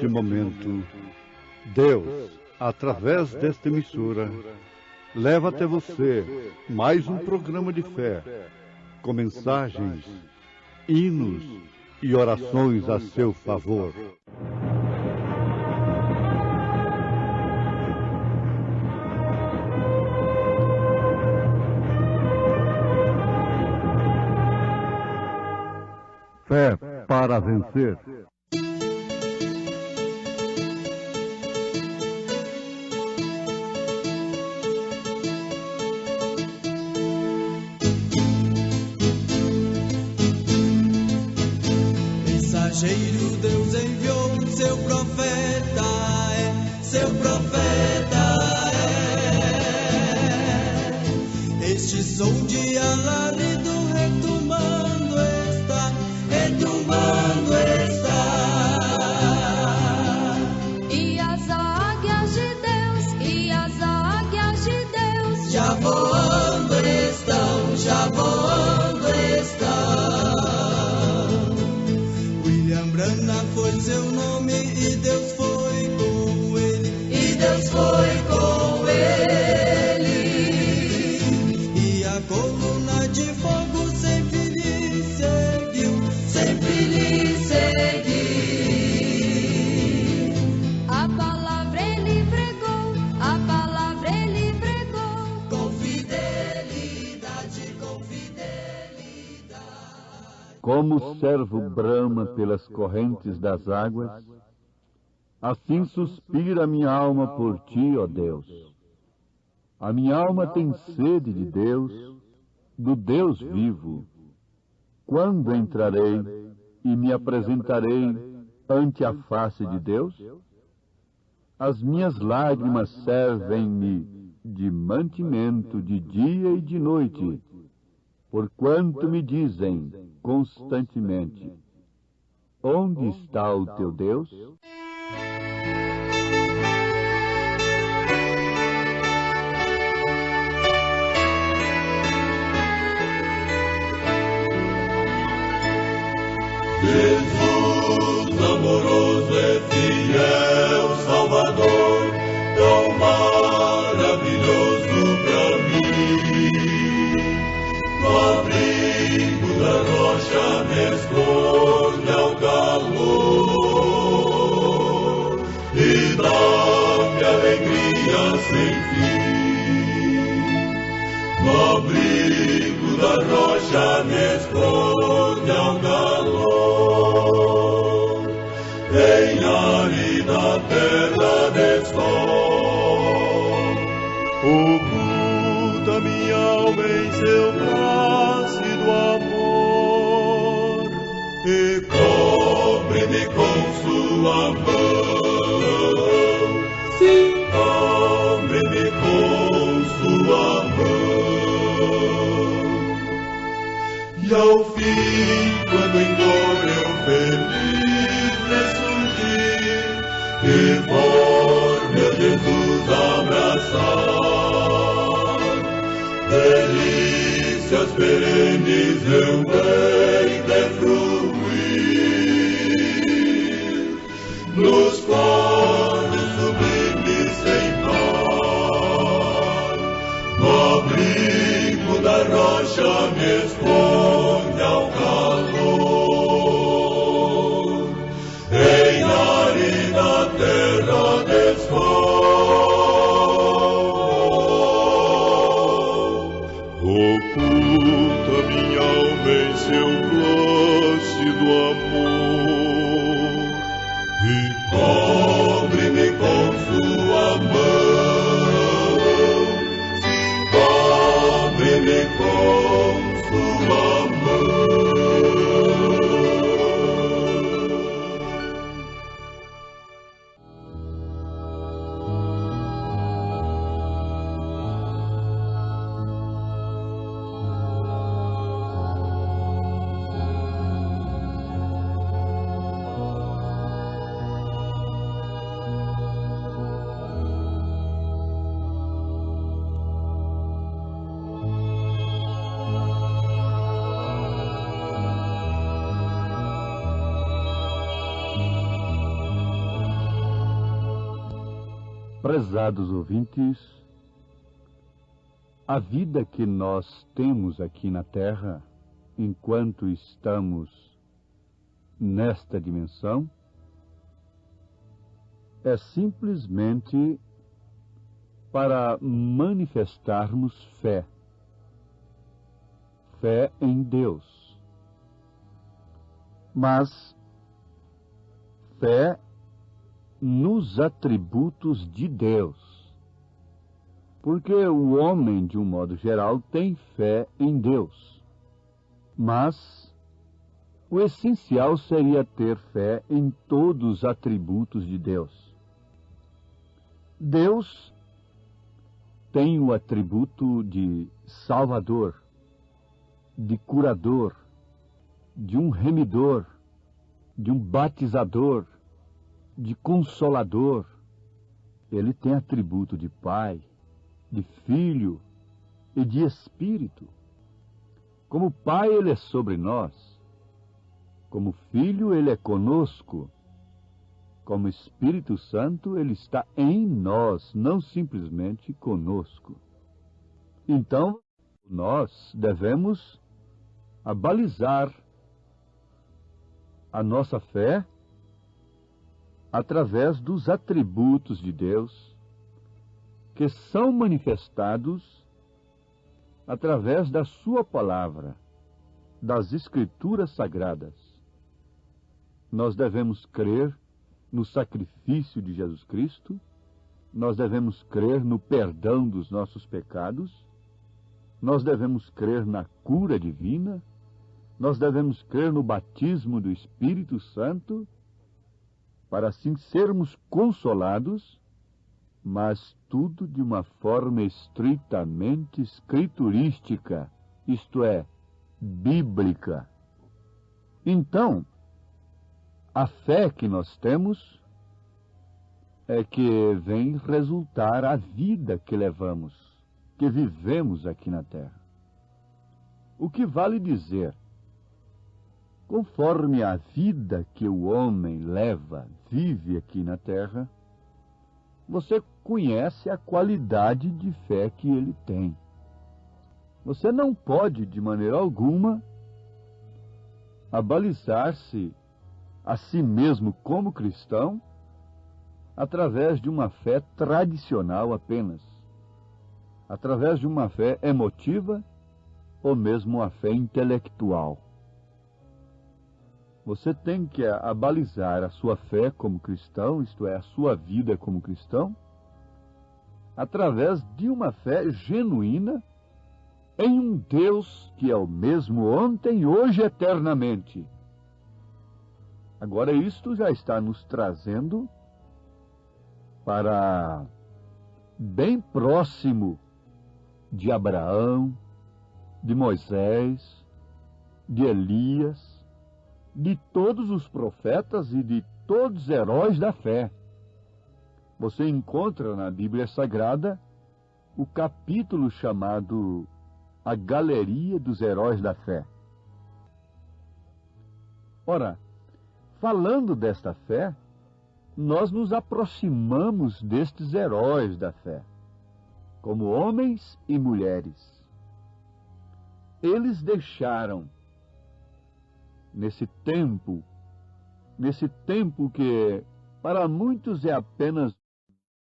neste momento, Deus, através desta emissora, leva até você mais um programa de fé, com mensagens, hinos e orações a seu favor. Fé para vencer. Mensageiro Deus enviou, seu profeta seu profeta é. Este som de alarido retumando está. E as águias de Deus, já voando estão. William Branham foi seu nome e Deus foi com ele. E a coluna de fogo sempre lhe seguiu. A palavra ele pregou, Com fidelidade. Como o servo brama pelas correntes das águas, assim suspira a minha alma por ti, ó Deus. A minha alma tem sede de Deus, do Deus vivo. Quando entrarei e me apresentarei ante a face de Deus? As minhas lágrimas servem-me de mantimento de dia e de noite, porquanto me dizem constantemente: onde está o teu Deus? Jesus amoroso e fiel Salvador, tão maravilhoso pra mim. No abrigo da rocha me esconde ao calor e dá-me alegria sem fim. No abrigo da rocha me esconde ao calor, em árida terra de sol. Oculta minha alma em seu plácido amor e cobre-me com sua mão. Sim, cobre-me com sua mão. E ao fim, quando em dor eu feliz ressurgir e for meu Jesus abraçar, delícias perenes eu hei de fruir nos corpos sublimes sem par. No abrigo da rocha me esconde ao calor, em árida terra de sol. Oculta minha alma em seu Prezados ouvintes, a vida que nós temos aqui na Terra, enquanto estamos nesta dimensão, é simplesmente para manifestarmos fé. Fé em Deus. Mas fé nos atributos de Deus. Porque o homem, de um modo geral, tem fé em Deus. Mas o essencial seria ter fé em todos os atributos de Deus. Deus tem o atributo de Salvador, de curador, de um remidor, de um batizador, de consolador. Ele tem atributo de Pai, de Filho e de Espírito. Como Pai, Ele é sobre nós. Como Filho, Ele é conosco. Como Espírito Santo, Ele está em nós, não simplesmente conosco. Então, nós devemos abalizar a nossa fé através dos atributos de Deus, que são manifestados através da sua palavra, das Escrituras Sagradas. Nós devemos crer no sacrifício de Jesus Cristo, nós devemos crer no perdão dos nossos pecados, nós devemos crer na cura divina, nós devemos crer no batismo do Espírito Santo, para assim sermos consolados, mas tudo de uma forma estritamente escriturística, isto é, bíblica. Então, a fé que nós temos é que vem resultar a vida que levamos, que vivemos aqui na Terra. O que vale dizer, conforme a vida que o homem leva, vive aqui na Terra, você conhece a qualidade de fé que ele tem. Você não pode, de maneira alguma, abalizar-se a si mesmo como cristão através de uma fé tradicional apenas, através de uma fé emotiva ou mesmo uma fé intelectual. Você tem que abalizar a sua fé como cristão, isto é, a sua vida como cristão, através de uma fé genuína em um Deus que é o mesmo ontem, hoje e eternamente. Agora, isto já está nos trazendo para bem próximo de Abraão, de Moisés, de Elias, de todos os profetas e de todos os heróis da fé. Você encontra na Bíblia Sagrada o capítulo chamado A Galeria dos Heróis da Fé. Ora, falando desta fé, nós nos aproximamos destes heróis da fé, como homens e mulheres. Eles deixaram, nesse tempo que para muitos é apenas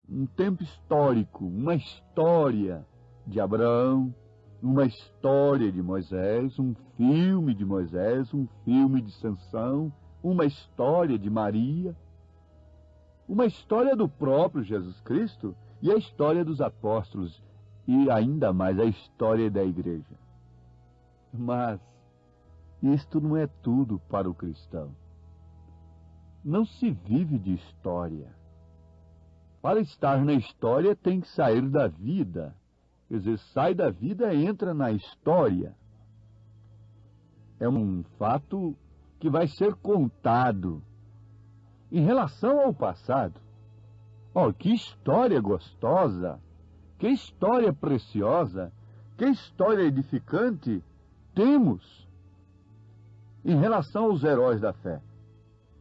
um tempo histórico, uma história de Abraão, uma história de Moisés, um filme de Moisés, um filme de Sansão, uma história de Maria, uma história do próprio Jesus Cristo e a história dos apóstolos e ainda mais a história da igreja. Mas isto não é tudo para o cristão. Não se vive de história. Para estar na história tem que sair da vida. Quer dizer, sai da vida e entra na história. É um fato que vai ser contado. Em relação ao passado, que história gostosa, que história preciosa, que história edificante temos em relação aos heróis da fé.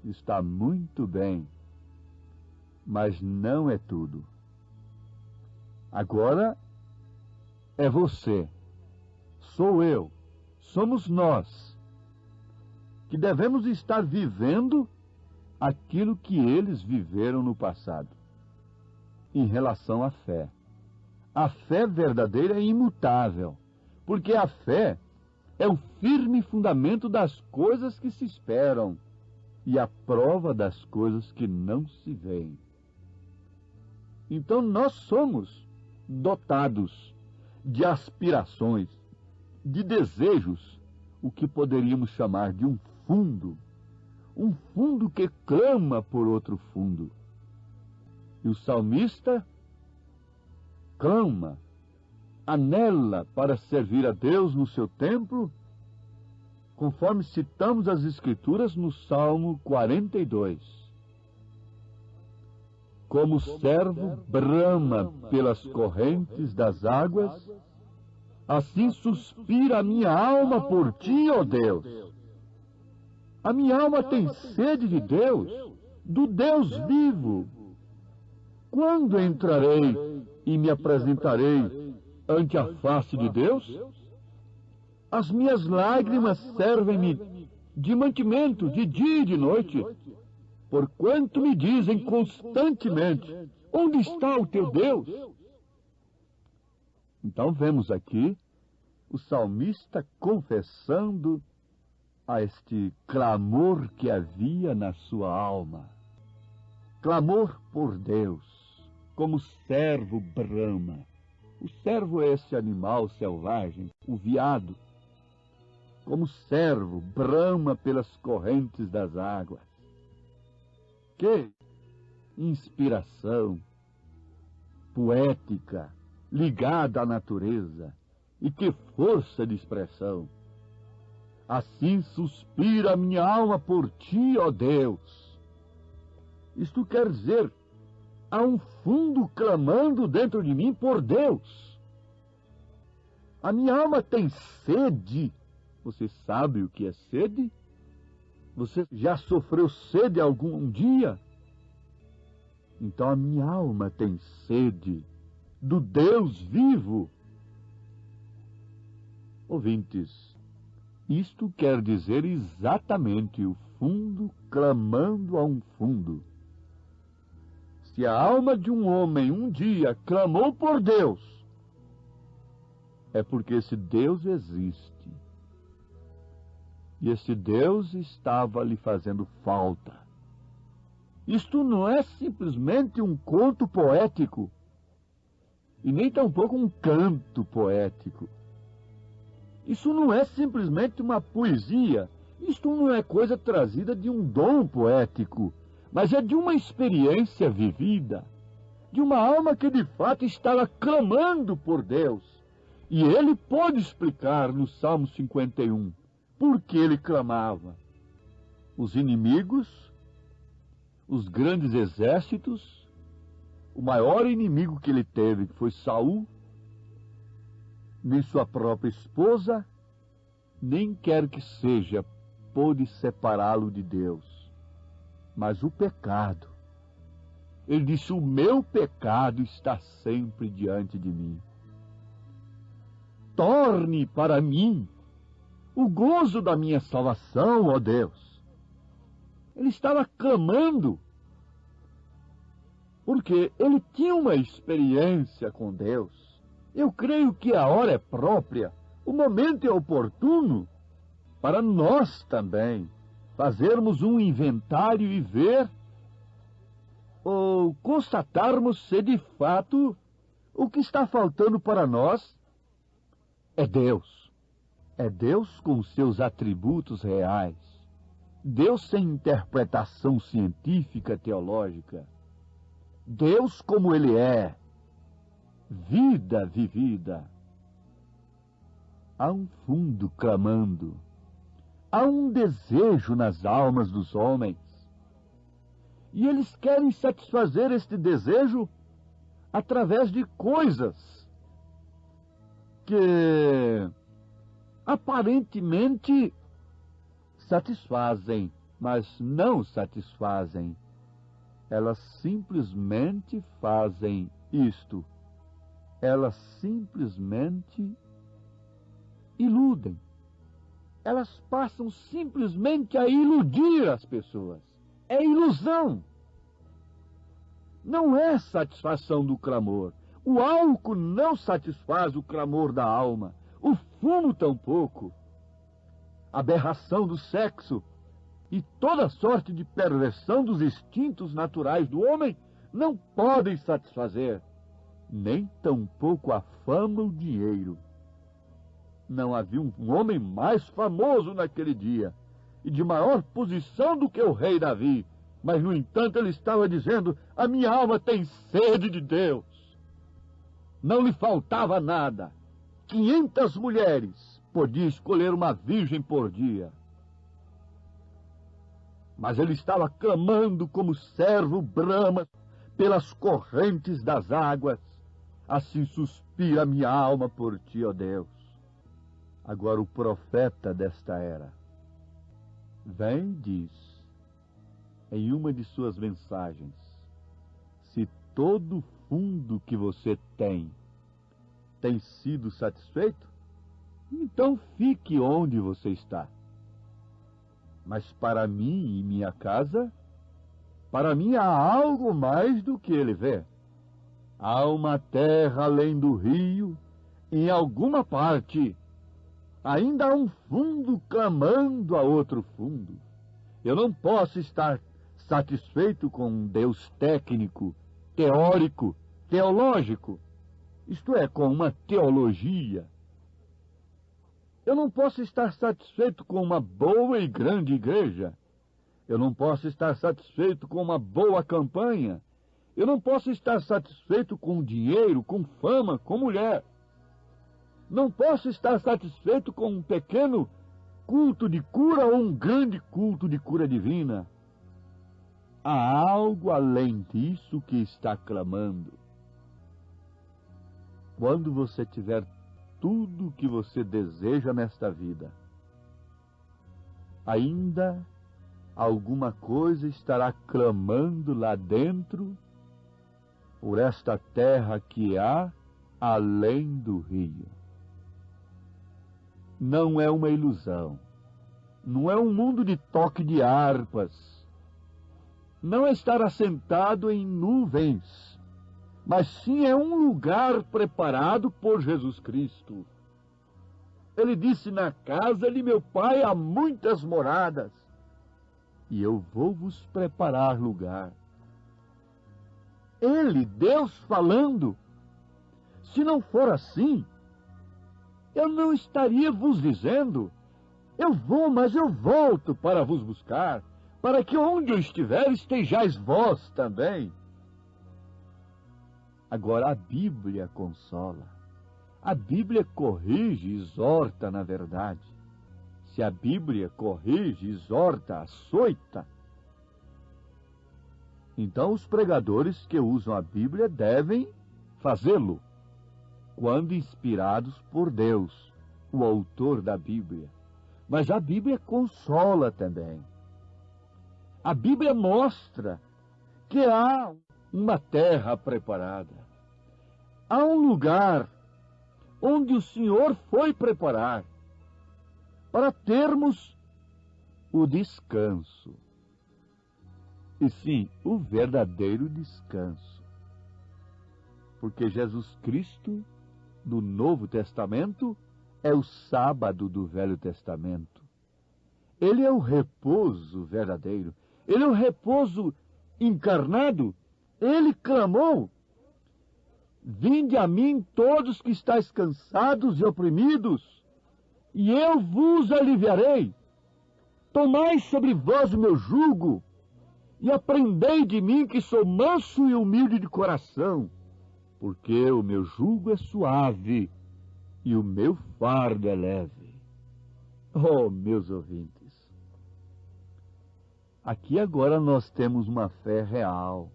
Está muito bem, mas não é tudo. Agora é você, sou eu, somos nós, que devemos estar vivendo aquilo que eles viveram no passado, em relação à fé. A fé verdadeira é imutável, porque a fé é o firme fundamento das coisas que se esperam e a prova das coisas que não se veem. Então nós somos dotados de aspirações, de desejos, o que poderíamos chamar de um fundo que clama por outro fundo. E o salmista clama, anela para servir a Deus no seu templo, conforme citamos as Escrituras no Salmo 42. Como o servo brama pelas correntes das águas, assim suspira a minha alma por ti, ó Deus. A minha alma tem sede de Deus, do Deus vivo. Quando entrarei e me apresentarei ante a face de Deus? As minhas lágrimas servem-me de mantimento de dia e de noite, porquanto me dizem constantemente: onde está o teu Deus? Então vemos aqui o salmista confessando a este clamor que havia na sua alma. Clamor por Deus, como o servo brama. O servo é esse animal selvagem, o veado. Como o servo brama pelas correntes das águas. Que inspiração poética, ligada à natureza, e que força de expressão! Assim suspira a minha alma por ti, ó Deus. Isto quer dizer, há um fundo clamando dentro de mim por Deus. A minha alma tem sede. Você sabe o que é sede? Você já sofreu sede algum dia? Então a minha alma tem sede do Deus vivo. Ouvintes, isto quer dizer exatamente o fundo clamando a um fundo. Se a alma de um homem um dia clamou por Deus, é porque esse Deus existe. E esse Deus estava lhe fazendo falta. Isto não é simplesmente um conto poético, e nem tampouco um canto poético. Isso não é simplesmente uma poesia, isto não é coisa trazida de um dom poético, mas é de uma experiência vivida, de uma alma que de fato estava clamando por Deus. E ele pode explicar no Salmo 51 por que ele clamava. Os inimigos, os grandes exércitos, o maior inimigo que ele teve, que foi Saul, nem sua própria esposa, nem quer que seja, pôde separá-lo de Deus. Mas o pecado, ele disse: o meu pecado está sempre diante de mim. Torne para mim o gozo da minha salvação, ó Deus. Ele estava clamando, porque ele tinha uma experiência com Deus. Eu creio que a hora é própria, o momento é oportuno, para nós também fazermos um inventário e ver, ou constatarmos se de fato o que está faltando para nós é Deus. É Deus com seus atributos reais. Deus sem interpretação científica, teológica. Deus como Ele é. Vida vivida. Há um fundo clamando. Há um desejo nas almas dos homens. E eles querem satisfazer este desejo através de coisas que aparentemente satisfazem, mas não satisfazem. Elas simplesmente fazem isto: elas simplesmente iludem. Elas passam simplesmente a iludir as pessoas. É ilusão. Não é satisfação do clamor. O álcool não satisfaz o clamor da alma. O fumo tampouco. A aberração do sexo e toda sorte de perversão dos instintos naturais do homem não podem satisfazer, nem tampouco a fama ou o dinheiro. Não havia um homem mais famoso naquele dia e de maior posição do que o rei Davi, mas, no entanto, ele estava dizendo: a minha alma tem sede de Deus. Não lhe faltava nada. 500 mulheres, podia escolher uma virgem por dia. Mas ele estava clamando como servo brama pelas correntes das águas. Assim suspira minha alma por ti, ó Deus. Agora o profeta desta era vem e diz, em uma de suas mensagens: se todo o fundo que você tem sido satisfeito, então fique onde você está. Mas para mim e minha casa, para mim há algo mais do que ele vê. Há uma terra além do rio, em alguma parte. Ainda há um fundo clamando a outro fundo. Eu não posso estar satisfeito com um Deus técnico, teórico, teológico. Isto é, com uma teologia. Eu não posso estar satisfeito com uma boa e grande igreja. Eu não posso estar satisfeito com uma boa campanha. Eu não posso estar satisfeito com dinheiro, com fama, com mulher. Não posso estar satisfeito com um pequeno culto de cura ou um grande culto de cura divina. Há algo além disso que está clamando. Quando você tiver tudo o que você deseja nesta vida, ainda alguma coisa estará clamando lá dentro por esta terra que há além do rio. Não é uma ilusão, não é um mundo de toque de harpas, não é estar assentado em nuvens, mas sim é um lugar preparado por Jesus Cristo. Ele disse: na casa de meu Pai há muitas moradas, e eu vou vos preparar lugar. Ele, Deus, falando. Se não for assim, eu não estaria vos dizendo: eu vou, mas eu volto para vos buscar, para que onde eu estiver estejais vós também. Agora, a Bíblia consola. A Bíblia corrige e exorta na verdade. Se a Bíblia corrige, exorta, açoita, então os pregadores que usam a Bíblia devem fazê-lo, quando inspirados por Deus, o autor da Bíblia. Mas a Bíblia consola também. A Bíblia mostra que há uma terra preparada. Há um lugar onde o Senhor foi preparar para termos o descanso. E sim, o verdadeiro descanso. Porque Jesus Cristo, do Novo Testamento, é o sábado do Velho Testamento. Ele é o repouso verdadeiro. Ele é o repouso encarnado. Ele clamou: vinde a mim todos que estáis cansados e oprimidos, e eu vos aliviarei. Tomai sobre vós o meu jugo, e aprendei de mim, que sou manso e humilde de coração, porque o meu jugo é suave e o meu fardo é leve. Oh, meus ouvintes, aqui agora nós temos uma fé real.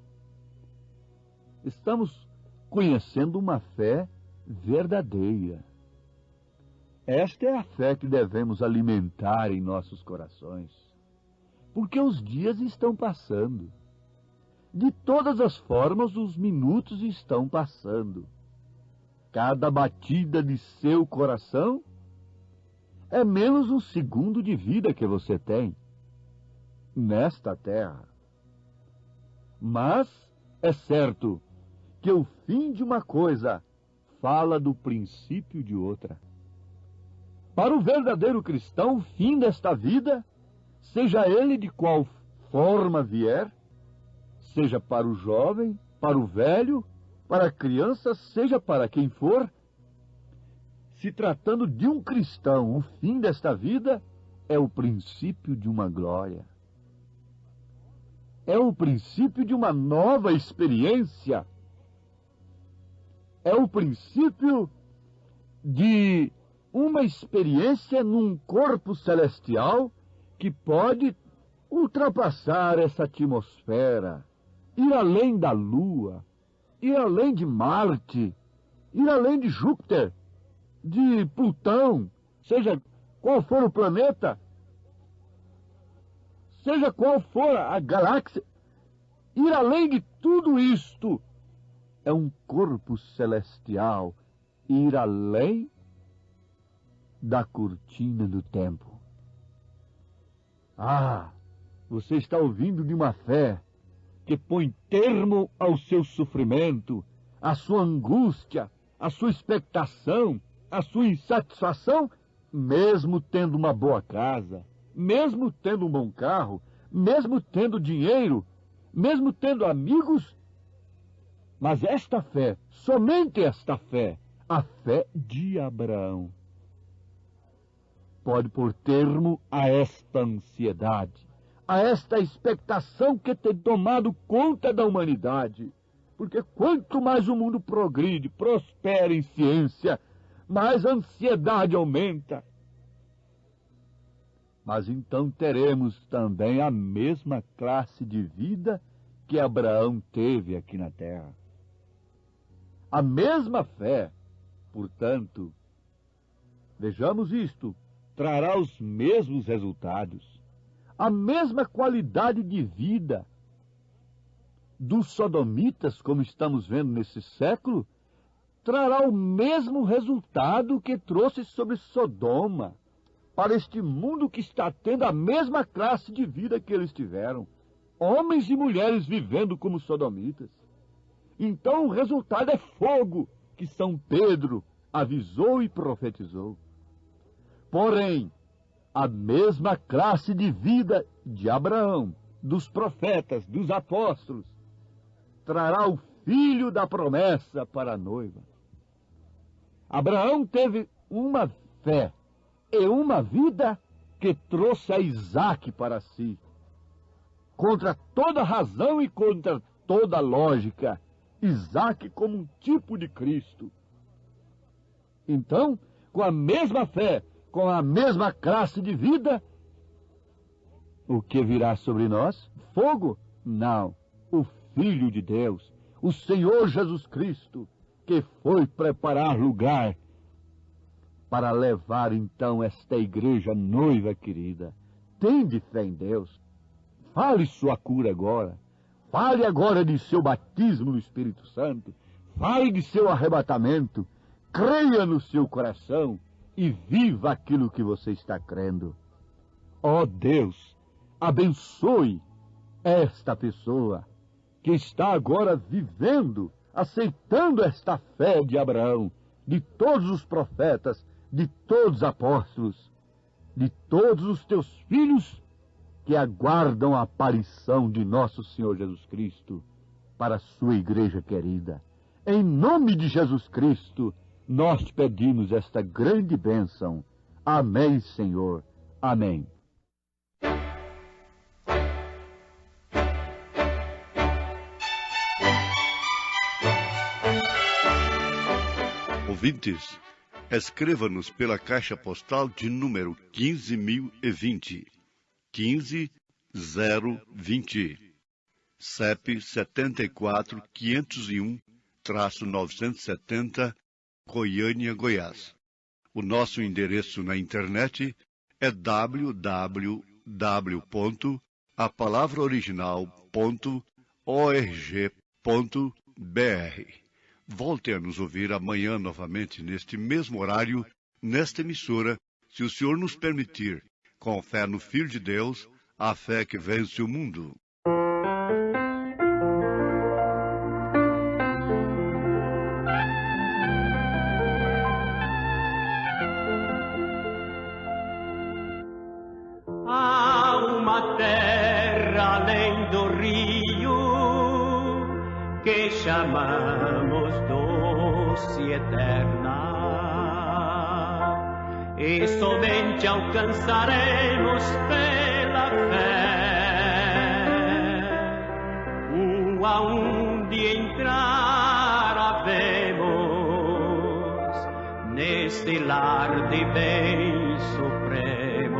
Estamos conhecendo uma fé verdadeira. Esta é a fé que devemos alimentar em nossos corações, porque os dias estão passando. De todas as formas, os minutos estão passando. cada batida de seu coração é menos um segundo de vida que você tem nesta terra. Mas é certo que o fim de uma coisa fala do princípio de outra. Para o verdadeiro cristão, o fim desta vida, seja ele de qual forma vier, seja para o jovem, para o velho, para a criança, seja para quem for, se tratando de um cristão, o fim desta vida é o princípio de uma glória. É o princípio de uma nova experiência. É o princípio de uma experiência num corpo celestial que pode ultrapassar essa atmosfera, ir além da Lua, ir além de Marte, ir além de Júpiter, de Plutão, seja qual for o planeta, seja qual for a galáxia, ir além de tudo isto é um corpo celestial, ir além da cortina do tempo. Ah, você está ouvindo de uma fé que põe termo ao seu sofrimento, à sua angústia, à sua expectação, à sua insatisfação, mesmo tendo uma boa casa, mesmo tendo um bom carro, mesmo tendo dinheiro, mesmo tendo amigos. Mas esta fé, somente esta fé, a fé de Abraão, pode pôr termo a esta ansiedade, a esta expectação que tem tomado conta da humanidade. Porque quanto mais o mundo progride, prospera em ciência, mais a ansiedade aumenta. Mas então teremos também a mesma classe de vida que Abraão teve aqui na terra. A mesma fé, portanto, vejamos isto, trará os mesmos resultados, a mesma qualidade de vida dos sodomitas, como estamos vendo nesse século, trará o mesmo resultado que trouxe sobre Sodoma, para este mundo que está tendo a mesma classe de vida que eles tiveram, homens e mulheres vivendo como sodomitas. Então o resultado é fogo, que São Pedro avisou e profetizou. Porém, a mesma classe de vida de Abraão, dos profetas, dos apóstolos, trará o filho da promessa para a noiva. Abraão teve uma fé e uma vida que trouxe a Isaque para si. Contra toda razão e contra toda lógica, Isaque como um tipo de Cristo. Então, com a mesma fé, com a mesma classe de vida, o que virá sobre nós? Fogo? Não. O Filho de Deus, o Senhor Jesus Cristo, que foi preparar lugar para levar então esta igreja noiva querida. Tende fé em Deus. Fale sua cura agora. Fale agora de seu batismo no Espírito Santo. Fale de seu arrebatamento. Creia no seu coração e viva aquilo que você está crendo. Ó Deus, abençoe esta pessoa que está agora vivendo, aceitando esta fé de Abraão, de todos os profetas, de todos os apóstolos, de todos os teus filhos que aguardam a aparição de nosso Senhor Jesus Cristo para a sua igreja querida. Em nome de Jesus Cristo, nós te pedimos esta grande bênção. Amém, Senhor. Amém. Ouvintes, escreva-nos pela caixa postal de número 15.020, 15020, CEP 74.501-970, Goiânia, Goiás. O nosso endereço na internet é www.apalavraoriginal.org.br. Volte a nos ouvir amanhã novamente, neste mesmo horário, nesta emissora, se o Senhor nos permitir, com fé no Filho de Deus, a fé que vence o mundo. Há uma terra além do rio que chamamos doce eterna, e somente alcançaremos pela fé o aonde entrar havemos neste lar de bens supremos,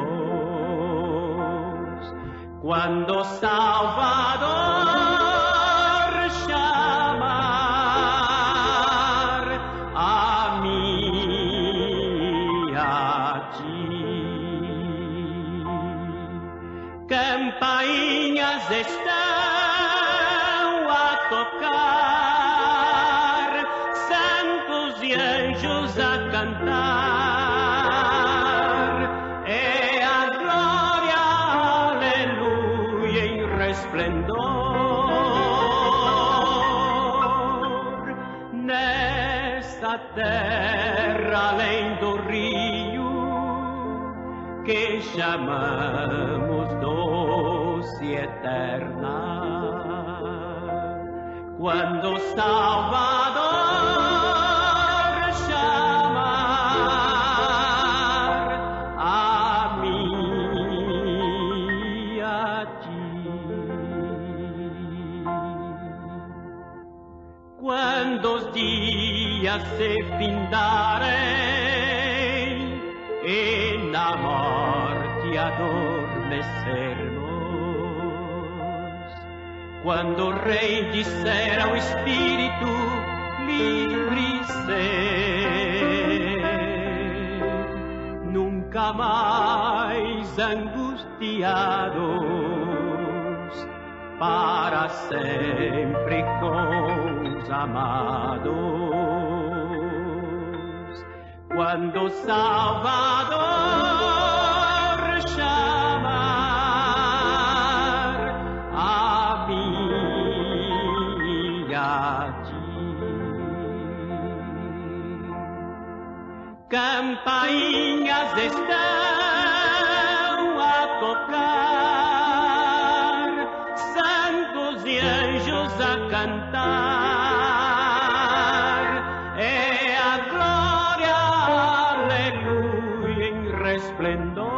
quando Salvador campainhas estão a tocar, santos e anjos a cantar, é a glória, aleluia, em resplendor, nesta terra além do rio que chamamos doce eterna, quando Salvador chamar a mim e a ti, quando os dias se findarem e na morte adormecermos, quando o Rei disser ao Espírito livre ser, nunca mais angustiados, para sempre com os amados, quando Salvador chamar a mim e a ti, campainhas estão a tocar, santos e anjos a cantar, é a glória, aleluia, em resplendor,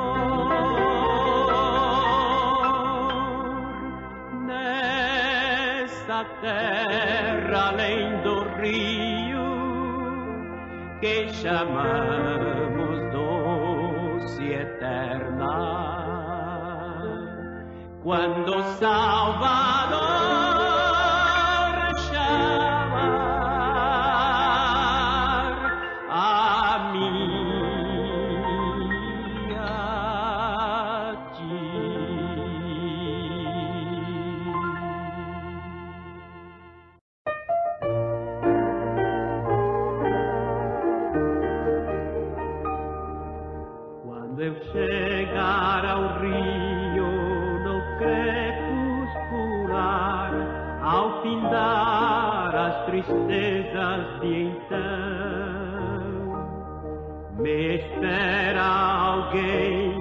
nesta terra além do rio que chamamos doce eterna, quando Salvador chamar a mim e a ti. Quando eu chegar ao rio no crepuscular, ao findar as tristezas de então, me espera alguém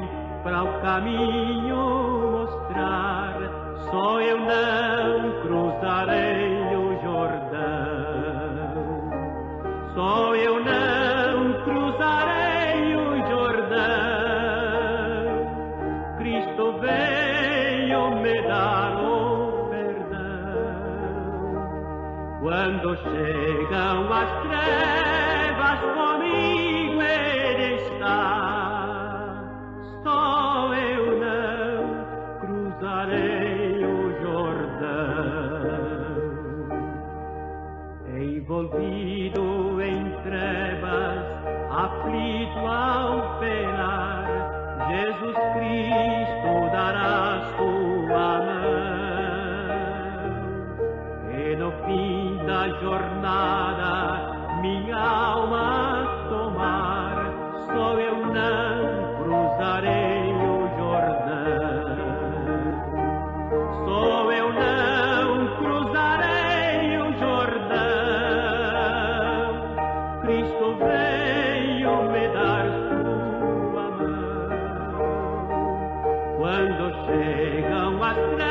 para o caminho mostrar, só eu não cruzarei o Jordão, só eu não cruzarei o Jordão, Cristo veio me dar o perdão. Quando chegam as trevas, comigo Ele está, só eu não cruzarei o Jordão. Envolvido em trevas, aflito ao penar, Jesus Cristo dará sua mão, e no fim da jornada quando chegam as